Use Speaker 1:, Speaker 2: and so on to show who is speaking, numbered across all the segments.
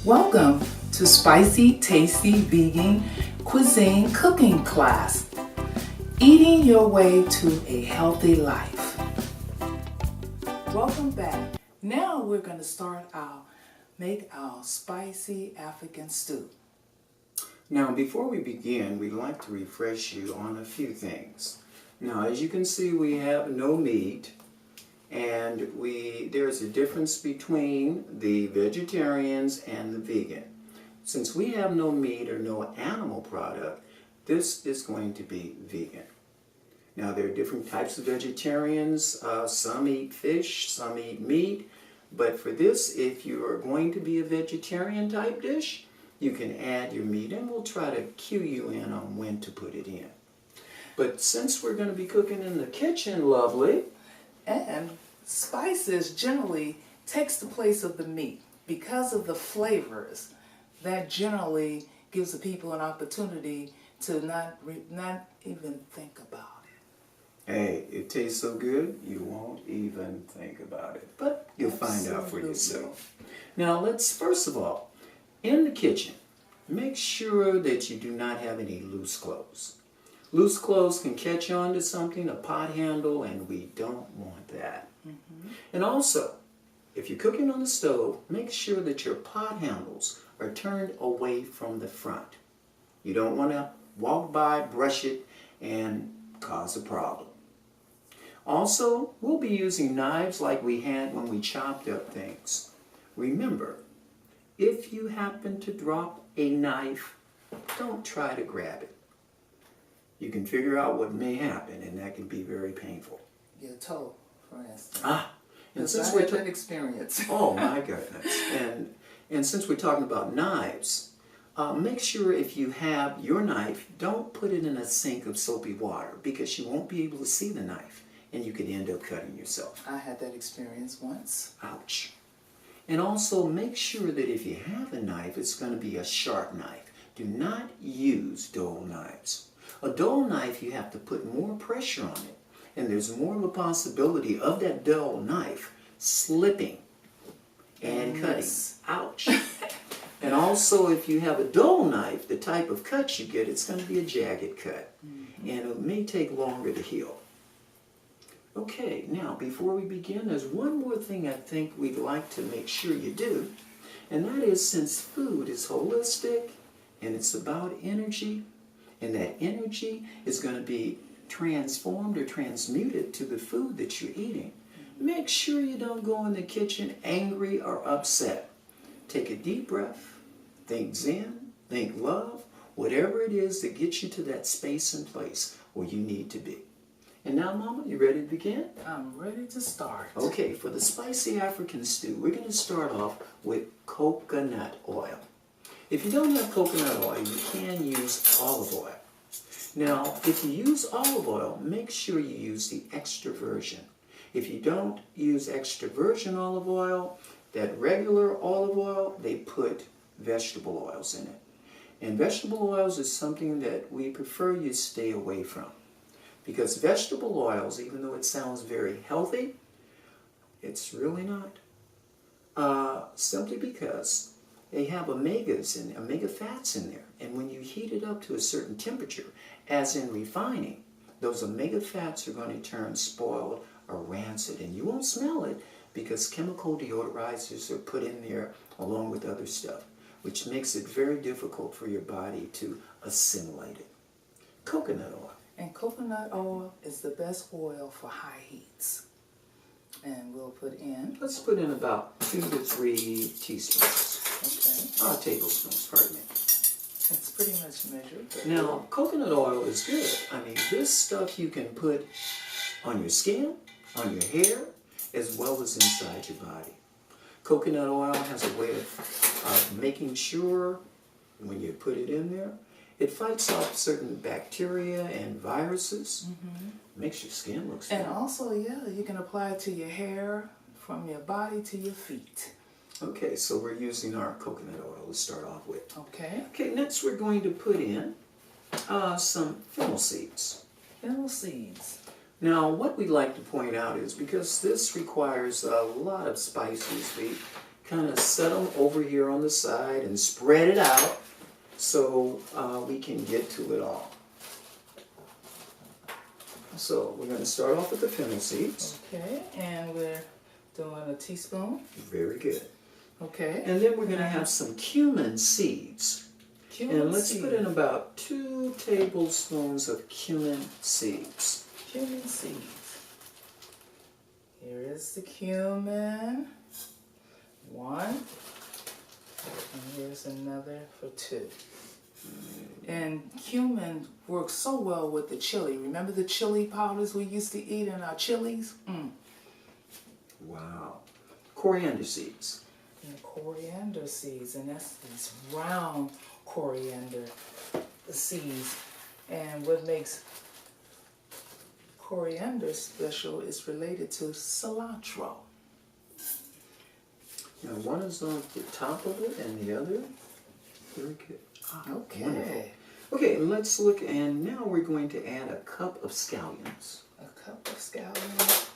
Speaker 1: Welcome to Spicy, Tasty Vegan Cuisine Cooking Class. Eating your way to a healthy life. Welcome back. Now we're going to make our spicy African stew.
Speaker 2: Now, before we begin, we'd like to refresh you on a few things. Now, as you can see, we have no meat, and there's a difference between the vegetarians and the vegan. Since we have no meat or no animal product, this is going to be vegan. Now, there are different types of vegetarians. Some eat fish, some eat meat. But for this, if you are going to be a vegetarian type dish, you can add your meat, and we'll try to cue you in on when to put it in. But since we're going to be cooking in the kitchen, lovely,
Speaker 1: and spices generally takes the place of the meat because of the flavors. That generally gives the people an opportunity to not even think about it.
Speaker 2: hey, it tastes so good, you won't even think about it. But you'll find out for yourself. Now, let's, first of all, in the kitchen, make sure that you do not have any loose clothes. Loose clothes can catch on to something, a pot handle, and we don't want that. Mm-hmm. And also, if you're cooking on the stove, make sure that your pot handles are turned away from the front. You don't want to walk by, brush it, and cause a problem. Also, we'll be using knives like we had when we chopped up things. Remember, if you happen to drop a knife, don't try to grab it. You can figure out what may happen, and that can be very painful.
Speaker 1: Your toe, for instance.
Speaker 2: And
Speaker 1: since we're talking experience.
Speaker 2: Oh my goodness! And since we're talking about knives, make sure if you have your knife, don't put it in a sink of soapy water because you won't be able to see the knife, and you could end up cutting yourself.
Speaker 1: I had that experience once.
Speaker 2: Ouch! And also make sure that if you have a knife, it's going to be a sharp knife. Do not use dull knives. A dull knife, you have to put more pressure on it, and there's more of a possibility of that dull knife slipping and cutting. Ouch! And also, if you have a dull knife, the type of cut you get, it's going to be a jagged cut, and it may take longer to heal. Okay, now before we begin, there's one more thing I think we'd like to make sure you do, and that is, since food is holistic and it's about energy, and that energy is going to be transformed or transmuted to the food that you're eating, make sure you don't go in the kitchen angry or upset. Take a deep breath, think Zen, think love, whatever it is that gets you to that space and place where you need to be. And now, Mama, you ready to begin?
Speaker 1: I'm ready to start.
Speaker 2: Okay, for the spicy African stew, we're going to start off with coconut oil. If you don't have coconut oil, you can use olive oil. Now, if you use olive oil, make sure you use the extra virgin. If you don't use extra virgin olive oil, that regular olive oil, they put vegetable oils in it. And vegetable oils is something that we prefer you stay away from. Because vegetable oils, even though it sounds very healthy, it's really not. Simply because they have omega fats in there. And when you heat it up to a certain temperature, as in refining, those omega fats are going to turn spoiled or rancid. And you won't smell it because chemical deodorizers are put in there along with other stuff, which makes it very difficult for your body to assimilate it. Coconut oil.
Speaker 1: And coconut oil is the best oil for high heats. And we'll put in...
Speaker 2: Let's put in about 2 to 3 teaspoons.
Speaker 1: Okay.
Speaker 2: Tablespoons, pardon me.
Speaker 1: It's pretty much measured.
Speaker 2: Now, coconut oil is good. I mean, this stuff you can put on your skin, on your hair, as well as inside your body. Coconut oil has a way of making sure when you put it in there, it fights off certain bacteria and viruses. Makes your skin look strong.
Speaker 1: And also, yeah, you can apply it to your hair, from your body to your feet.
Speaker 2: Okay, so we're using our coconut oil to start off with.
Speaker 1: Okay.
Speaker 2: Okay, next we're going to put in some fennel seeds.
Speaker 1: Fennel seeds.
Speaker 2: Now, what we'd like to point out is, because this requires a lot of spices, we kind of set them over here on the side and spread it out so we can get to it all. So we're going to start off with the fennel seeds.
Speaker 1: Okay, and we're doing a teaspoon.
Speaker 2: Very good.
Speaker 1: Okay.
Speaker 2: And then we're going to have some cumin seeds. And let's put in about 2 tablespoons of cumin seeds.
Speaker 1: Cumin seeds. Here is the cumin. 1. And here's another for 2. And cumin works so well with the chili. Remember the chili powders we used to eat in our chilies?
Speaker 2: Wow. Coriander seeds.
Speaker 1: And coriander seeds, and that's these round coriander seeds. And what makes coriander special is related to cilantro.
Speaker 2: Now one is on the top of it and the other. Very good.
Speaker 1: Okay.
Speaker 2: Wonderful. Okay, let's look, and now we're going to add a cup of scallions.
Speaker 1: A cup of scallions.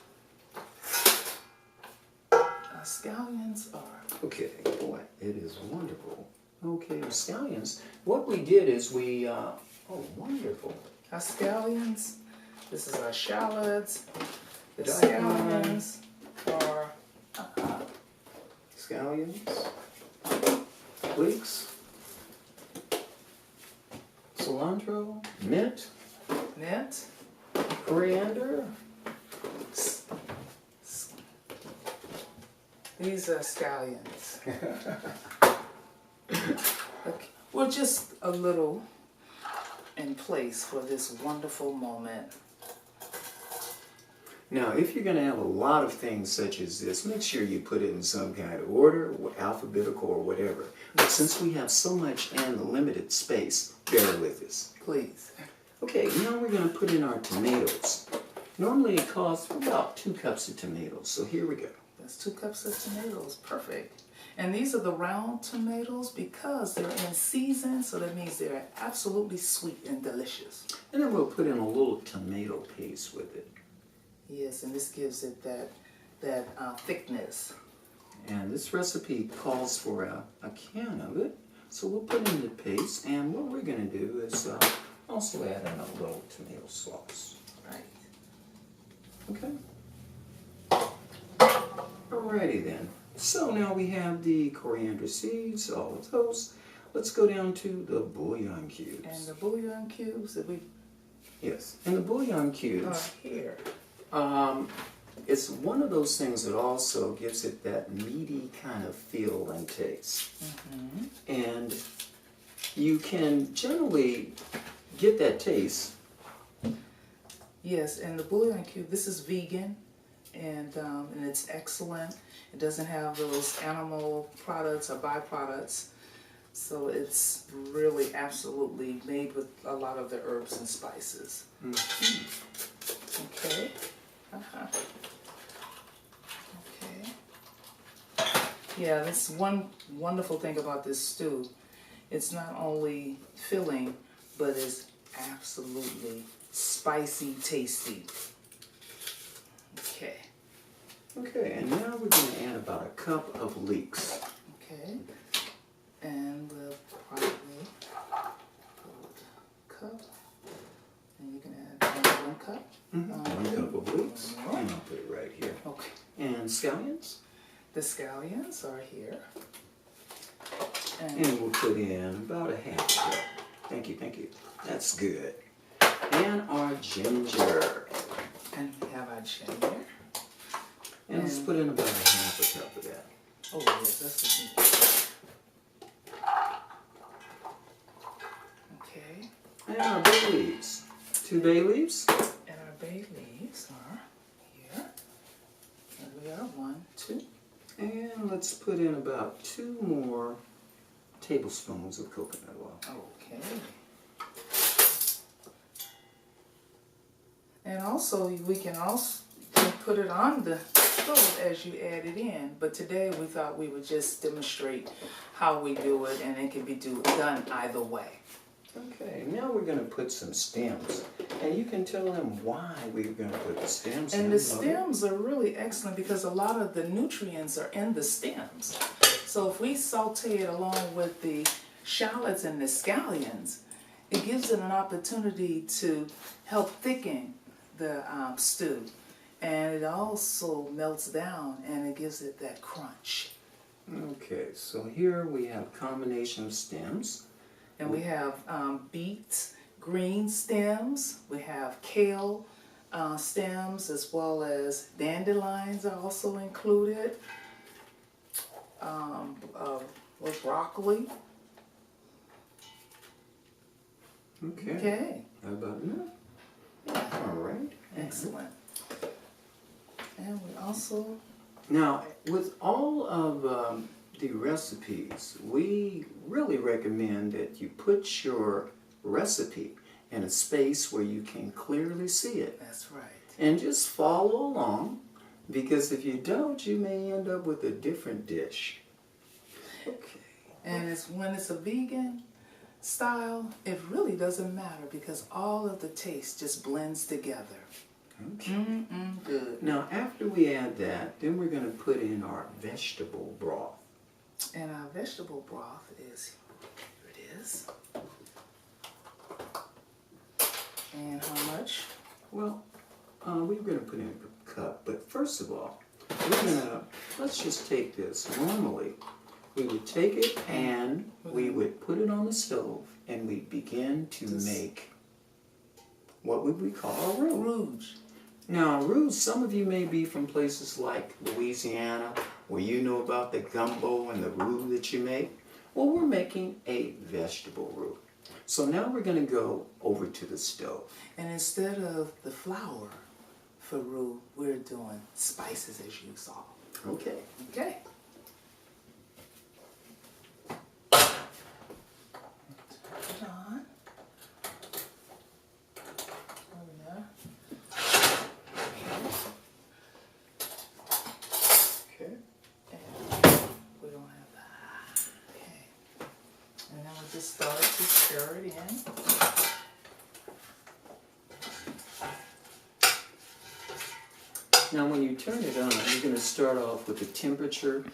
Speaker 1: Our scallions are...
Speaker 2: Okay, boy, it is wonderful. Okay, the scallions, what we did is we, oh, wonderful.
Speaker 1: Our scallions, this is our shallots. The
Speaker 2: Daikon.
Speaker 1: scallions are...
Speaker 2: Scallions, leeks, cilantro, mint,
Speaker 1: mint.
Speaker 2: coriander.
Speaker 1: These are scallions. Okay. We're just a little in place for this wonderful moment.
Speaker 2: Now, if you're going to have a lot of things such as this, make sure you put it in some kind of order, alphabetical or whatever. But since we have so much and limited space, bear with us.
Speaker 1: Please.
Speaker 2: Okay, now we're going to put in our tomatoes. Normally it calls for about 2 cups of tomatoes, so here we go.
Speaker 1: That's 2 cups of tomatoes. Perfect. And these are the round tomatoes because they're in season, so that means they're absolutely sweet and delicious.
Speaker 2: And then we'll put in a little tomato paste with it.
Speaker 1: Yes, and this gives it that thickness.
Speaker 2: And this recipe calls for a can of it. So we'll put in the paste, and what we're going to do is also add in a little tomato sauce.
Speaker 1: Right.
Speaker 2: Okay. Alrighty then. So now we have the coriander seeds, all of those. Let's go down to the bouillon cubes.
Speaker 1: And the bouillon cubes that we
Speaker 2: Yes, and the bouillon
Speaker 1: are
Speaker 2: cubes.
Speaker 1: here.
Speaker 2: It's one of those things that also gives it that meaty kind of feel and taste. And you can generally get that taste.
Speaker 1: Yes, and the bouillon cube, this is vegan, and it's excellent. It doesn't have those animal products or byproducts, so it's really absolutely made with a lot of the herbs and spices. Okay. Okay. Yeah, that's one wonderful thing about this stew. It's not only filling, but it's absolutely spicy, tasty. Okay.
Speaker 2: Okay, and now we're going to add about a cup of leeks.
Speaker 1: Okay. And we'll probably put a cup. And you can add 1 cup.
Speaker 2: 1 cup of leeks. And I'll put it right here.
Speaker 1: Okay.
Speaker 2: And scallions.
Speaker 1: The scallions are here.
Speaker 2: And we'll put in about a half cup. Thank you, thank you. That's good. And our ginger.
Speaker 1: And we have our ginger.
Speaker 2: And let's put in about a half a cup of that.
Speaker 1: Oh yes, that's the ginger. Okay.
Speaker 2: And our bay leaves. 2 bay leaves.
Speaker 1: And our bay leaves are here. And we got 1, 2.
Speaker 2: And let's put in about 2 more tablespoons of coconut oil.
Speaker 1: Okay. And also, we can also put it on the stove as you add it in. But today we thought we would just demonstrate how we do it, and it can be done either way.
Speaker 2: Okay, now we're going to put some stems. And you can tell them why we're going to put the stems in.
Speaker 1: And the stems are really excellent because a lot of the nutrients are in the stems. So if we saute it along with the shallots and the scallions, it gives it an opportunity to help thicken the stew. And it also melts down and it gives it that crunch.
Speaker 2: Okay, so here we have combination of stems.
Speaker 1: And we have beets, green stems, we have kale stems, as well as dandelions are also included, with broccoli.
Speaker 2: Okay.
Speaker 1: Okay.
Speaker 2: How about enough?
Speaker 1: Yeah.
Speaker 2: All right.
Speaker 1: Excellent. And we also...
Speaker 2: Now, with all of the recipes, we really recommend that you put your recipe in a space where you can clearly see it.
Speaker 1: That's right.
Speaker 2: And just follow along, because if you don't, you may end up with a different dish. Okay.
Speaker 1: And when it's a vegan style, it really doesn't matter because all of the taste just blends together.
Speaker 2: Okay.
Speaker 1: Good.
Speaker 2: Now, after we add that, then we're going to put in our vegetable broth.
Speaker 1: And our vegetable broth is, here it is. And how much?
Speaker 2: Well, we're going to put in a cup, but first of all, let's just take this. Normally, we would take it and we would put it on the stove and we begin to make what would we call a roux.
Speaker 1: Rouge.
Speaker 2: Now, roux, some of you may be from places like Louisiana, where you know about the gumbo and the roux that you make. Well, we're making a vegetable roux. So now we're going to go over to the stove.
Speaker 1: And instead of the flour for roux, we're doing spices as you saw.
Speaker 2: Okay.
Speaker 1: Okay. Turn it on. Over there.
Speaker 2: Okay.
Speaker 1: And we don't have that. Okay. And then we'll just start to stir it in.
Speaker 2: Now, when you turn it on, you're going to start off with the temperature.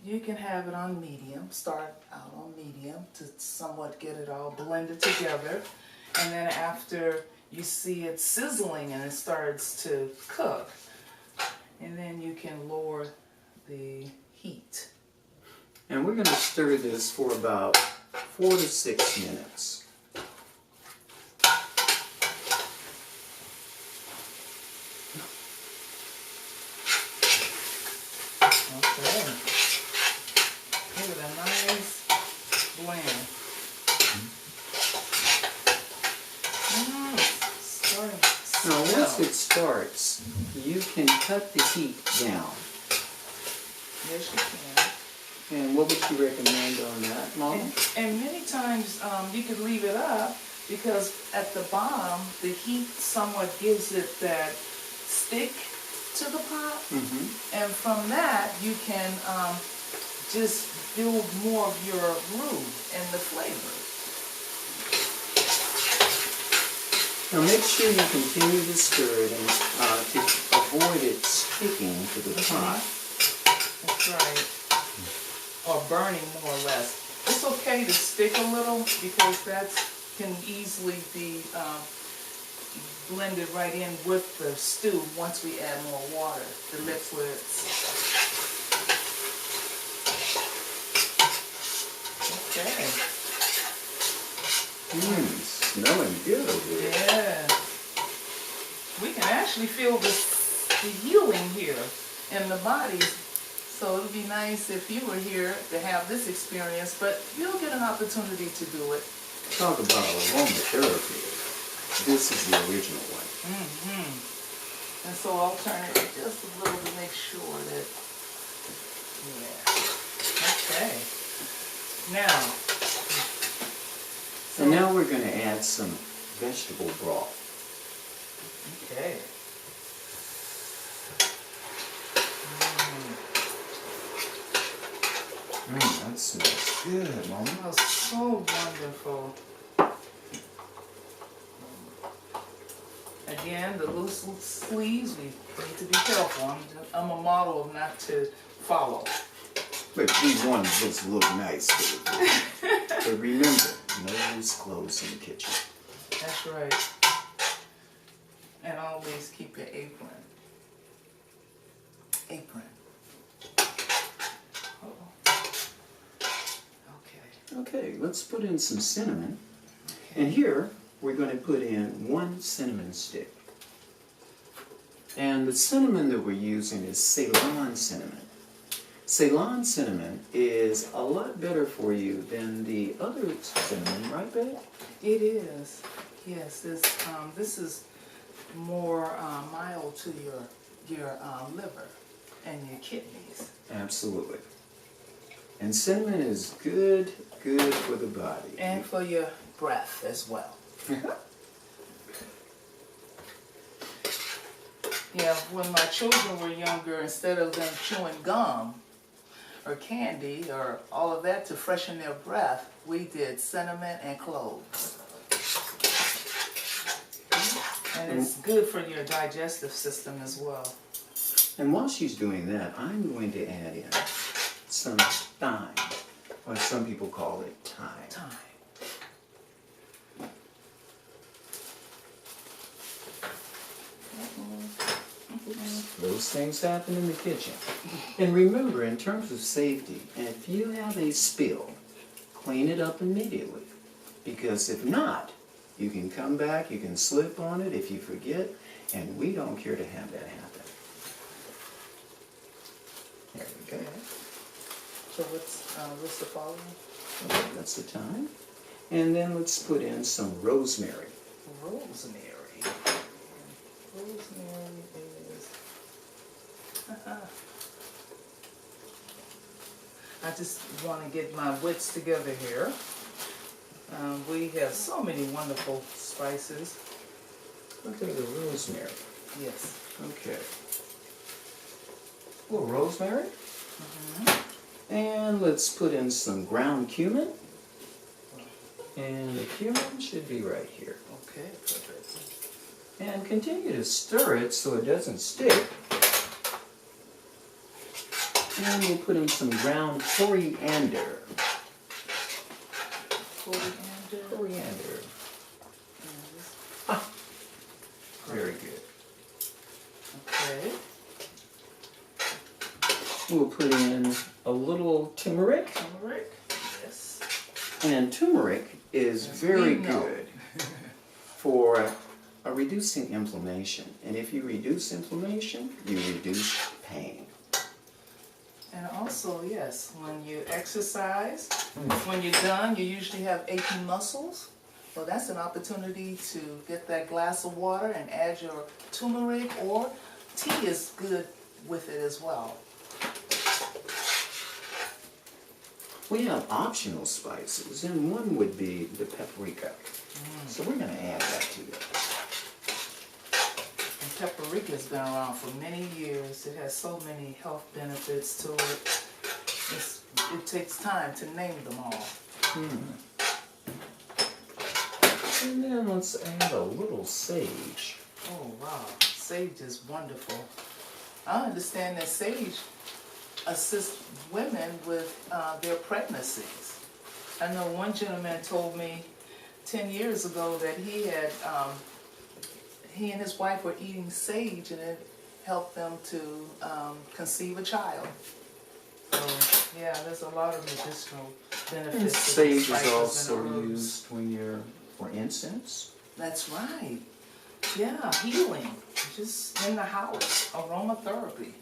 Speaker 1: You can have it on medium. Start out on medium to somewhat get it all blended together, and then after you see it sizzling and it starts to cook, and then you can lower the heat.
Speaker 2: And we're going to stir this for about 4 to 6 minutes.
Speaker 1: Okay. Give it a nice blend. Starting to
Speaker 2: Now,
Speaker 1: smell.
Speaker 2: once it starts, you can cut the heat down.
Speaker 1: Yes, you can.
Speaker 2: And what would you recommend on that, Mama?
Speaker 1: And many times you could leave it up because at the bottom the heat somewhat gives it that stick to the pot, and from that you can just build more of your roux and the flavor.
Speaker 2: Now make sure you continue to stir it and to avoid it sticking to the pot.
Speaker 1: That's right. Or burning more or less. It's okay to stick a little because that can easily be blended right in with the stew once we add more water, the liquids. Okay.
Speaker 2: Smelling good over here.
Speaker 1: Yeah. We can actually feel the healing here in the body. So it would be nice if you were here to have this experience, but you'll get an opportunity to do it.
Speaker 2: Talk about aromatherapy. This is the original one.
Speaker 1: And so I'll turn it just a little to make sure that, yeah. Okay. Now.
Speaker 2: And now we're going to add some vegetable broth.
Speaker 1: Okay.
Speaker 2: That smells good, Mama.
Speaker 1: That smells so wonderful. Again, the loose sleeves, we need to be careful. I'm a model of not to follow.
Speaker 2: But we want this to look nice. But remember, no loose clothes in the kitchen.
Speaker 1: That's right. And always keep your apron. Apron. Okay.
Speaker 2: Okay, let's put in some cinnamon. And here, we're going to put in 1 cinnamon stick. And the cinnamon that we're using is Ceylon cinnamon. Ceylon cinnamon is a lot better for you than the other cinnamon, right, babe?
Speaker 1: It is. Yes, this is more mild to your liver and your kidneys.
Speaker 2: Absolutely. And cinnamon is good for the body.
Speaker 1: And for your breath as well. Yeah, when my children were younger, instead of them chewing gum or candy or all of that to freshen their breath, we did cinnamon and cloves. And it's good for your digestive system as well.
Speaker 2: And while she's doing that, I'm going to add in some thyme, or some people call it thyme.
Speaker 1: Thyme.
Speaker 2: Those things happen in the kitchen. And remember, in terms of safety, if you have a spill, clean it up immediately. Because if not, you can come back, you can slip on it if you forget, and we don't care to have that happen. There we go.
Speaker 1: Okay. So what's the following?
Speaker 2: Okay, that's the thyme. And then let's put in some rosemary.
Speaker 1: Rosemary. Rosemary is... I just want to get my wits together here. We have so many wonderful spices.
Speaker 2: Look at the rosemary.
Speaker 1: Yes.
Speaker 2: Okay. A little rosemary. And let's put in some ground cumin. And the cumin should be right here.
Speaker 1: Okay, perfect.
Speaker 2: And continue to stir it so it doesn't stick. And we'll put in some ground coriander. Coriander. Ah, very good.
Speaker 1: Okay.
Speaker 2: We'll put in a little turmeric.
Speaker 1: Turmeric. Yes.
Speaker 2: And turmeric is very good for reducing inflammation. And if you reduce inflammation, you reduce pain.
Speaker 1: And also, yes, when you exercise, when you're done, you usually have aching muscles. Well, that's an opportunity to get that glass of water and add your turmeric, or tea is good with it as well.
Speaker 2: We have optional spices, and one would be the paprika. So we're going to add that to it.
Speaker 1: And paprika has been around for many years. It has so many health benefits to it. It takes time to name them all.
Speaker 2: And then let's add a little sage.
Speaker 1: Oh, wow. Sage is wonderful. I understand that sage assists women with their pregnancies. I know one gentleman told me 10 years ago that he and his wife were eating sage, and it helped them to conceive a child. So, yeah, there's a lot of medicinal benefits.
Speaker 2: And
Speaker 1: to
Speaker 2: sage
Speaker 1: spices
Speaker 2: is
Speaker 1: and
Speaker 2: also
Speaker 1: herbs.
Speaker 2: used when you're for incense.
Speaker 1: That's right. Yeah, healing. Just in the house. Aromatherapy.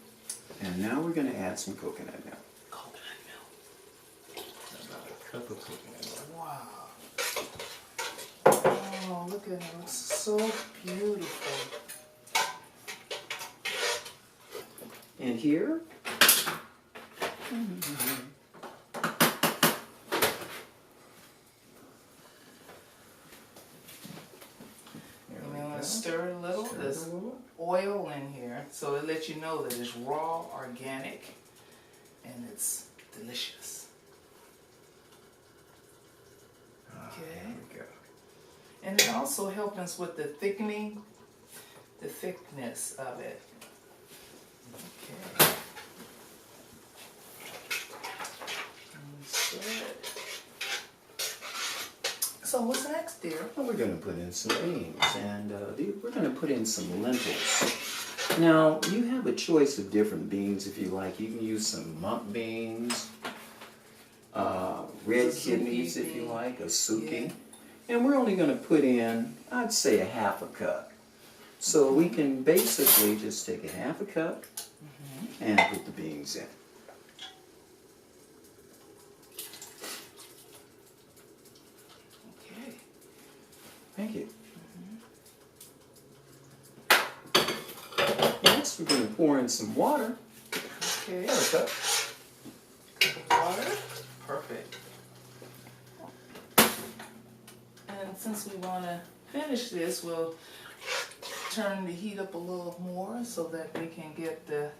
Speaker 2: And now we're going to add some coconut milk.
Speaker 1: Coconut milk.
Speaker 2: About a cup of coconut milk.
Speaker 1: Wow. Oh, look at it. It looks so beautiful.
Speaker 2: And here,
Speaker 1: You want to stir a little. There's oil in here, so it lets you know that it's raw, organic, and it's delicious. Okay.
Speaker 2: There we go.
Speaker 1: And it also helps us with the thickening the thickness of it. Okay. So what's next, dear?
Speaker 2: Well, we're going to put in some beans, and we're going to put in some lentils. Now, you have a choice of different beans if you like. You can use some mung beans, red kidneys if you like, a suki. Yeah. And we're only going to put in, I'd say, a half a cup. So we can basically just take a half a cup and put the beans in.
Speaker 1: Okay.
Speaker 2: Thank you. Next, we're going to pour in some water.
Speaker 1: Okay.
Speaker 2: Half a cup.
Speaker 1: Cup of water. Perfect. And since we want to finish this, we'll turn the heat up a little more so that we can get the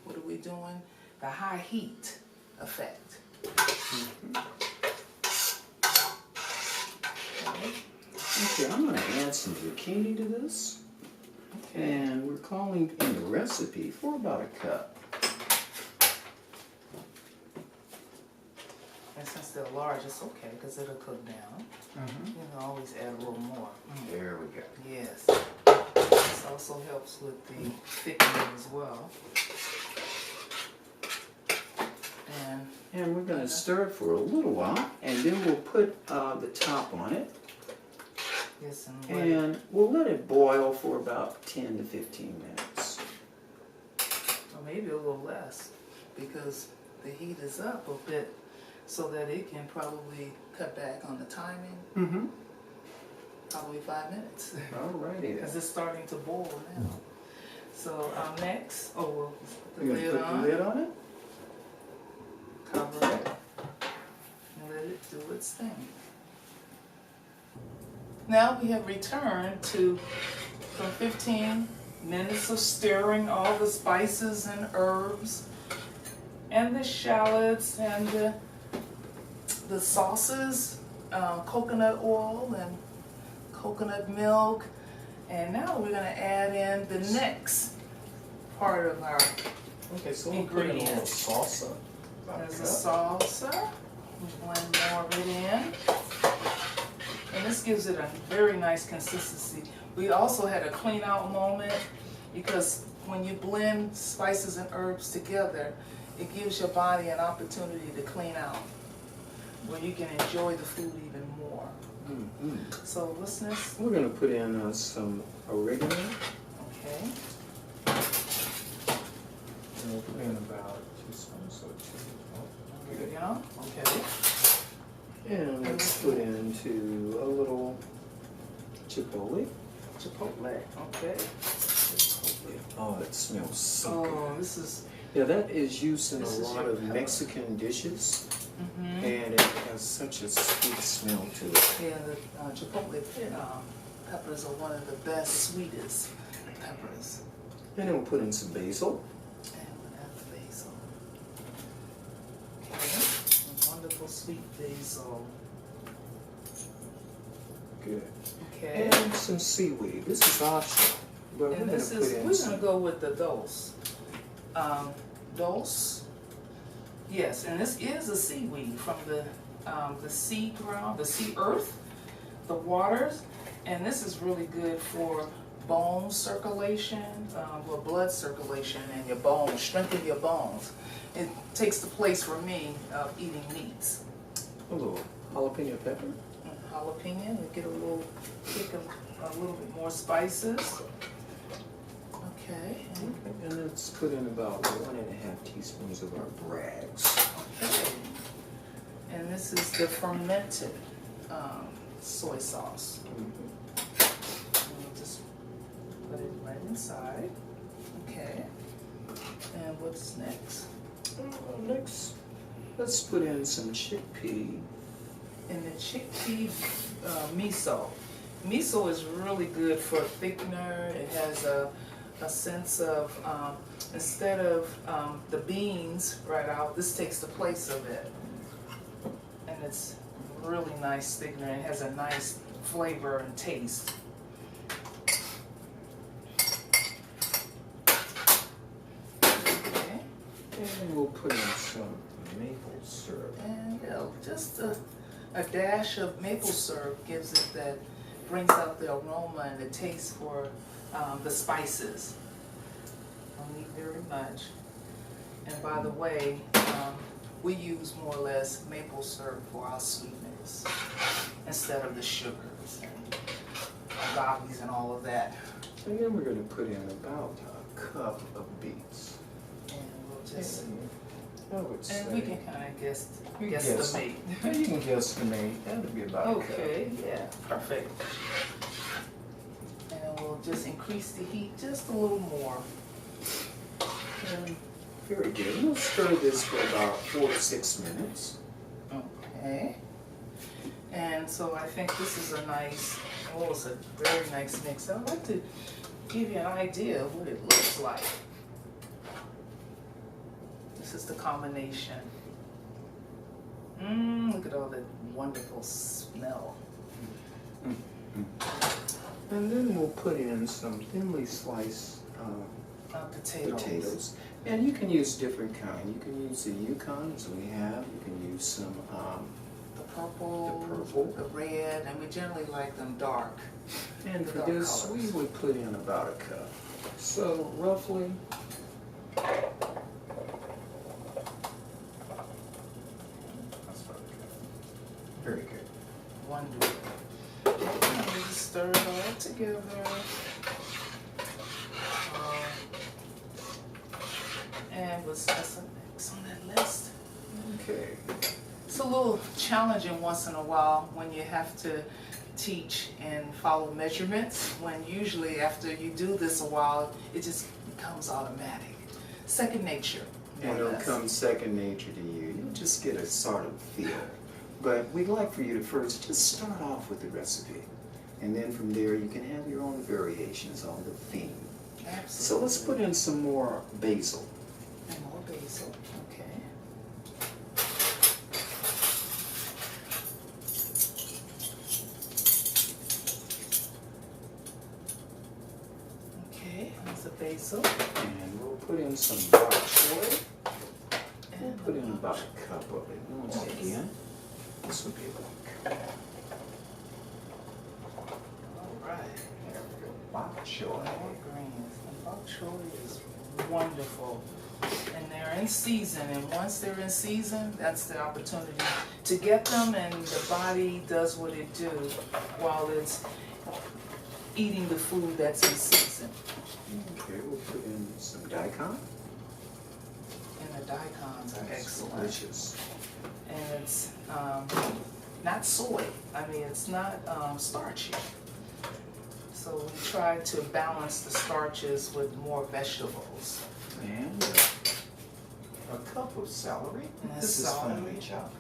Speaker 1: what are we doing? The high heat effect.
Speaker 2: Okay, I'm going to add some zucchini to this. Okay. And we're calling in the recipe for about a cup.
Speaker 1: And since they're large, it's okay because it'll cook down. You can always add a little more.
Speaker 2: There we go.
Speaker 1: Yes. This also helps with the thickening as well.
Speaker 2: And we're going to stir it for a little while, and then we'll put the top on it.
Speaker 1: Yes,
Speaker 2: and we'll let it boil for about 10 to 15 minutes.
Speaker 1: Or maybe a little less, because the heat is up a bit, so that it can probably cut back on the timing. Probably 5 minutes.
Speaker 2: Alrighty.
Speaker 1: Because it's starting to boil now. So next, we'll put
Speaker 2: the lid on it.
Speaker 1: Cover it and let it do its thing. Now we have returned to from 15 minutes of stirring all the spices and herbs and the shallots and the sauces, coconut oil and coconut milk. And now we're going to add in the next part of our ingredient.
Speaker 2: A salsa.
Speaker 1: There's a salsa. We blend more of it in. And this gives it a very nice consistency. We also had a clean out moment because when you blend spices and herbs together, it gives your body an opportunity to clean out, where you can enjoy the food even more. So what's next?
Speaker 2: We're going to put in some oregano.
Speaker 1: Okay.
Speaker 2: And we'll put in about 2 spoons or 2.
Speaker 1: Oregano. Okay.
Speaker 2: And let's put into a little chipotle.
Speaker 1: Chipotle. Okay.
Speaker 2: Chipotle. Oh, it smells so good.
Speaker 1: Oh, this is.
Speaker 2: Yeah, that is used in a lot of Mexican dishes. And it has such a sweet smell to it.
Speaker 1: Yeah, the chipotle peppers are one of the best, sweetest peppers.
Speaker 2: And then we'll put in some basil.
Speaker 1: And we'll add the basil. Okay, wonderful sweet basil.
Speaker 2: Good.
Speaker 1: Okay.
Speaker 2: And some seaweed. This is optional, but
Speaker 1: And
Speaker 2: we're going to
Speaker 1: go with the dulse. Dulse. Yes, and this is a seaweed from the sea ground, the sea earth, the waters, and this is really good for bone circulation, blood circulation in your bones, strengthen your bones. It takes the place for me of eating meats.
Speaker 2: a little jalapeno pepper.
Speaker 1: Jalapeno, we get a little kick of a little bit more spices. Okay.
Speaker 2: And let's put in about 1.5 teaspoons of our brags.
Speaker 1: Okay. And this is the fermented soy sauce. And we'll just put it right inside. Okay. And what's next?
Speaker 2: Next, let's put in some chickpea.
Speaker 1: And the chickpea miso. Miso is really good for thickener. It has a sense of, instead of the beans right out, this takes the place of it. And it's really nice thickener. It has a nice flavor and taste.
Speaker 2: And we'll put in some maple syrup.
Speaker 1: And just a dash of maple syrup gives it that, brings out the aroma and the taste for the spices. Don't need very much. And by the way, we use more or less maple syrup for our sweeteners instead of the sugars and agaves and all of that.
Speaker 2: And then we're going to put in about a cup of beets.
Speaker 1: And we'll just,
Speaker 2: I would say.
Speaker 1: and we can kind of guess
Speaker 2: You
Speaker 1: guesstimate.
Speaker 2: Yeah, you can guesstimate. That would be about a cup.
Speaker 1: Okay, yeah, perfect. And we'll just increase the heat just a little more.
Speaker 2: And very good. We'll stir this for about 4 to 6 minutes.
Speaker 1: Okay. And so I think this is a nice, oh, it's a very nice mix. I'd like to give you an idea of what it looks like. This is the combination. Look at all that wonderful smell.
Speaker 2: And then we'll put in some thinly sliced
Speaker 1: Potatoes.
Speaker 2: And you can use different kind. You can use the Yukon as we have. You can use some
Speaker 1: The purple, the red, and we generally like them dark.
Speaker 2: And for
Speaker 1: dark
Speaker 2: this,
Speaker 1: colors.
Speaker 2: we would put in about a cup. So roughly. Very good.
Speaker 1: Wonderful. And we just stir it all together. And what's next on that list?
Speaker 2: Okay.
Speaker 1: It's a little challenging once in a while when you have to teach and follow measurements, when usually after you do this a while, it just becomes automatic. Second nature.
Speaker 2: And it'll come second nature to you. You'll just get a sort of feel. But we'd like for you to first just start off with the recipe. And then from there you can have your own variations on the theme.
Speaker 1: Absolutely.
Speaker 2: So let's put in some more basil.
Speaker 1: And more basil, okay. Okay, there's the basil.
Speaker 2: And we'll put in some bok choy. We'll
Speaker 1: And
Speaker 2: put in about a cup of it. Once again, this would be a cup.
Speaker 1: all right.
Speaker 2: There we go. Bok choy.
Speaker 1: More greens. And bok choy is wonderful. And they're in season, and once they're in season, that's the opportunity to get them, and the body does what it do while it's eating the food that's in season.
Speaker 2: Okay, we'll put in some daikon.
Speaker 1: And the daikons are
Speaker 2: That's
Speaker 1: excellent.
Speaker 2: delicious.
Speaker 1: And it's not soy. I mean, it's not starchy. So we try to balance the starches with more vegetables.
Speaker 2: And a cup of celery.
Speaker 1: And
Speaker 2: This is
Speaker 1: celery.
Speaker 2: finely chopped.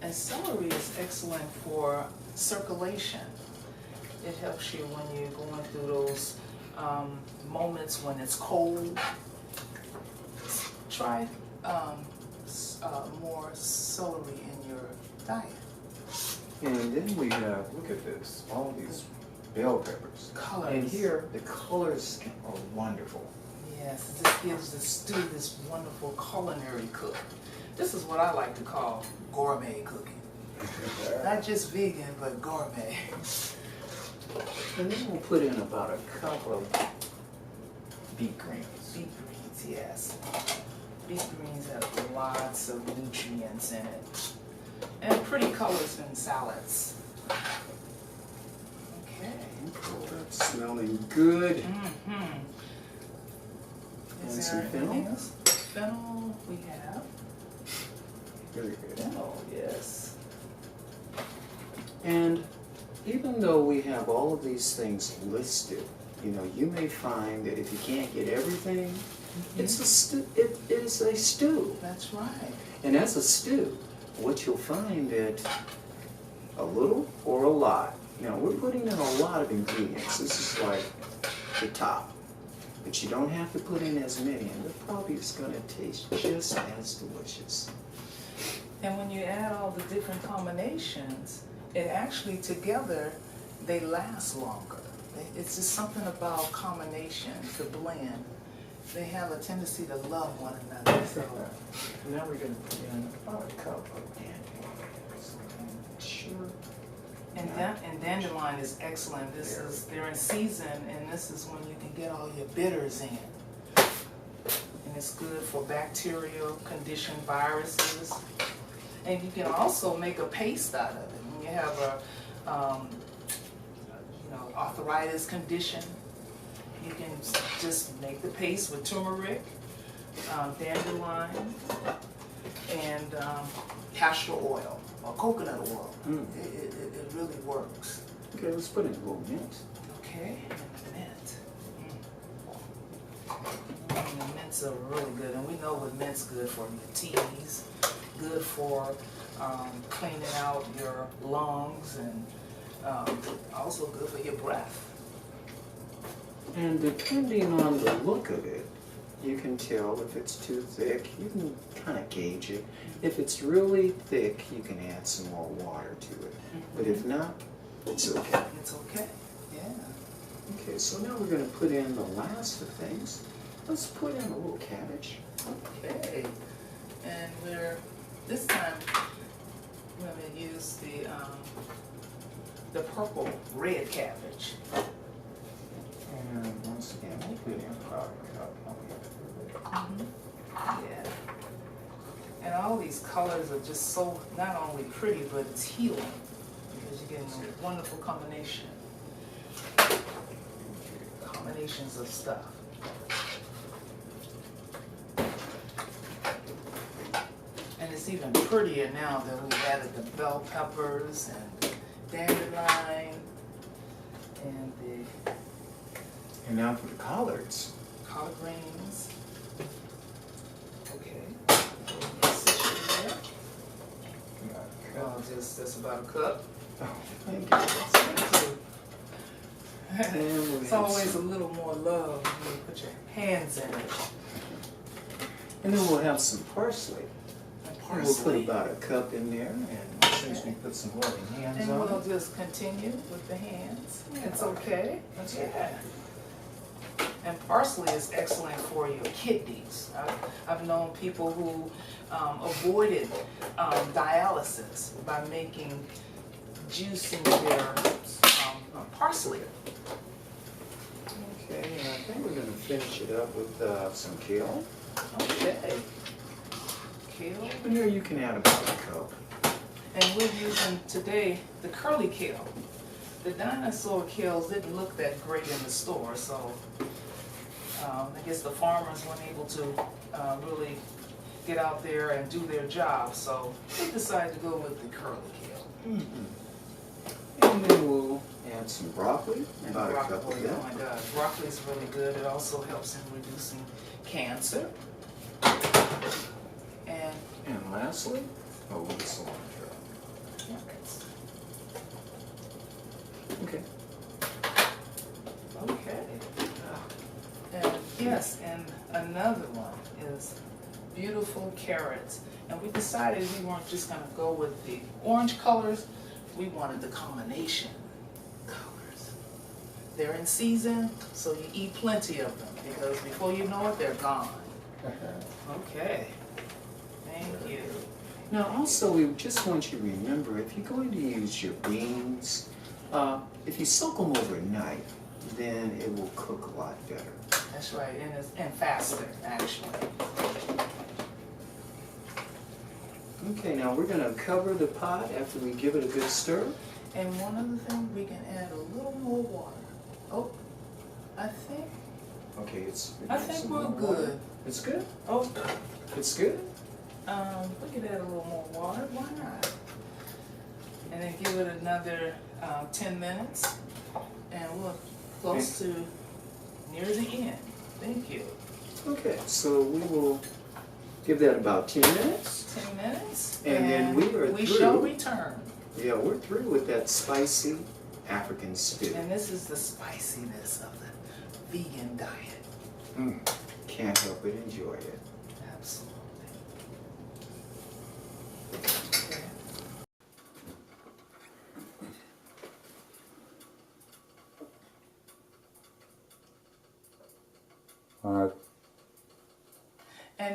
Speaker 1: And celery is excellent for circulation. It helps you when you're going through those moments when it's cold. Try more celery in your diet.
Speaker 2: And then we have, look at this, all these bell peppers.
Speaker 1: Colors.
Speaker 2: And here, the colors are wonderful.
Speaker 1: Yes, this gives the stew this wonderful culinary cook. This is what I like to call gourmet cooking. Not just vegan, but gourmet.
Speaker 2: And then we'll put in about a cup of beet greens.
Speaker 1: Beet greens, yes. Beet greens have lots of nutrients in it. And pretty colors in salads. Okay.
Speaker 2: Oh, that's smelling good.
Speaker 1: Mm-hmm.
Speaker 2: And
Speaker 1: Is
Speaker 2: some
Speaker 1: there
Speaker 2: fennel?
Speaker 1: anything else? Fennel we have.
Speaker 2: Very good.
Speaker 1: Fennel, yes.
Speaker 2: And even though we have all of these things listed, you know, you may find that if you can't get everything, it's a stew. It is a stew.
Speaker 1: That's right.
Speaker 2: And as a stew, what you'll find that a little or a lot. Now we're putting in a lot of ingredients. This is like the top. But you don't have to put in as many, and they're probably just going to taste just as delicious.
Speaker 1: And when you add all the different combinations, it actually together, they last longer. It's just something about combinations, the blend. they have a tendency to love one another. So
Speaker 2: Now we're going to put in about a cup of dandelions. Sure.
Speaker 1: and dandelion is excellent. They're in season, and this is when you can get all your bitters in. And it's good for bacterial condition viruses. And you can also make a paste out of it. When you have a arthritis condition, you can just make the paste with turmeric, dandelion, and castor oil or coconut oil. It really works.
Speaker 2: Okay, let's put in a little mint.
Speaker 1: Okay, and mint. The mints are really good, and we know what mint's good for your teas, good for cleaning out your lungs, and also good for your breath.
Speaker 2: And depending on the look of it, you can tell if it's too thick. You can kind of gauge it. If it's really thick, you can add some more water to it. But if not, it's okay.
Speaker 1: It's okay, yeah.
Speaker 2: Okay, so now we're going to put in the last of things. Let's put in a little cabbage.
Speaker 1: Okay, and this time we're going to use the purple red cabbage.
Speaker 2: And once again, we'll put in about a cup.
Speaker 1: Yeah. And all these colors are just so not only pretty, but it's healing because you're getting a wonderful combinations of stuff. And it's even prettier now that we've added the bell peppers and dandelion and the
Speaker 2: And now for the collards.
Speaker 1: collard greens. Okay. Oh, just about a cup.
Speaker 2: Oh, thank you.
Speaker 1: It's always a little more love when you put your hands in it.
Speaker 2: And then we'll have some parsley.
Speaker 1: And
Speaker 2: And we'll put
Speaker 1: parsley.
Speaker 2: about a cup in there, and since we put some loving hands
Speaker 1: And
Speaker 2: on
Speaker 1: we'll
Speaker 2: it.
Speaker 1: just continue with the hands.
Speaker 2: Yeah.
Speaker 1: It's okay.
Speaker 2: That's
Speaker 1: Yeah. And parsley is excellent for your kidneys. I've known people who avoided dialysis by making juicing their parsley.
Speaker 2: Okay, and I think we're going to finish it up with some kale.
Speaker 1: Okay. Kale.
Speaker 2: And here you can add about a cup.
Speaker 1: And we're using today the curly kale. The dinosaur kales didn't look that great in the store, so I guess the farmers weren't able to really get out there and do their job, so they decided to go with the curly kale.
Speaker 2: And then we'll add some broccoli,
Speaker 1: And
Speaker 2: about a cup
Speaker 1: broccoli,
Speaker 2: of that.
Speaker 1: oh my God, broccoli is really good. It also helps in reducing cancer.
Speaker 2: And lastly, a little cilantro. Okay.
Speaker 1: Okay. And yes, and another one is beautiful carrots. And we decided we weren't just gonna go with the orange colors, we wanted the combination colors. They're in season, so you eat plenty of them, because before you know it, they're gone. Okay, thank you.
Speaker 2: Now also, we just want you to remember, if you're going to use your beans, if you soak them overnight, then it will cook a lot better.
Speaker 1: That's right, and faster, actually.
Speaker 2: Okay, now we're going to cover the pot after we give it a good stir.
Speaker 1: And one other thing, we can add a little more water. Oh, I think we're good.
Speaker 2: It's good?
Speaker 1: Oh,
Speaker 2: It's good?
Speaker 1: we could add a little more water, why not? And then give it another 10 minutes, and we're close to near the end. Thank you.
Speaker 2: Okay, so we will give that about 10 minutes.
Speaker 1: 10 minutes,
Speaker 2: And then we are
Speaker 1: we
Speaker 2: through.
Speaker 1: shall return.
Speaker 2: Yeah, we're through with that spicy African stew.
Speaker 1: And this is the spiciness of the vegan diet.
Speaker 2: Can't help but enjoy it.
Speaker 1: Absolutely. Okay.
Speaker 3: All right.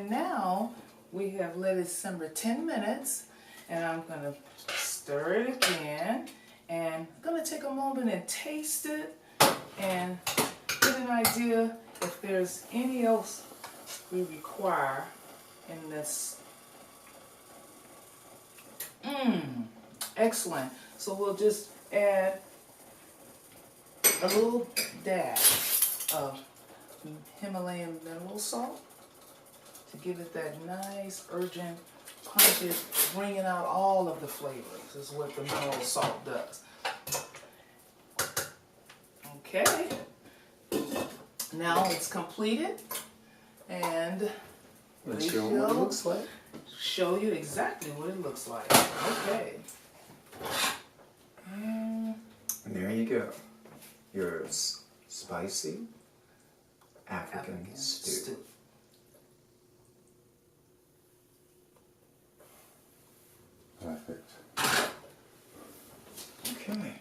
Speaker 1: And now we have let it simmer 10 minutes, and I'm going to stir it again, and I'm going to take a moment and taste it and get an idea if there's any else we require in this. Excellent. So we'll just add a little dash of Himalayan mineral salt to give it that nice urgent punch. It's bringing out all of the flavors is what the mineral salt does. Okay, now it's completed, and
Speaker 2: Let's show them what it looks like.
Speaker 1: Show you exactly what it looks like. Okay.
Speaker 2: And there you go. Your spicy African stew.
Speaker 3: Perfect.
Speaker 2: Okay.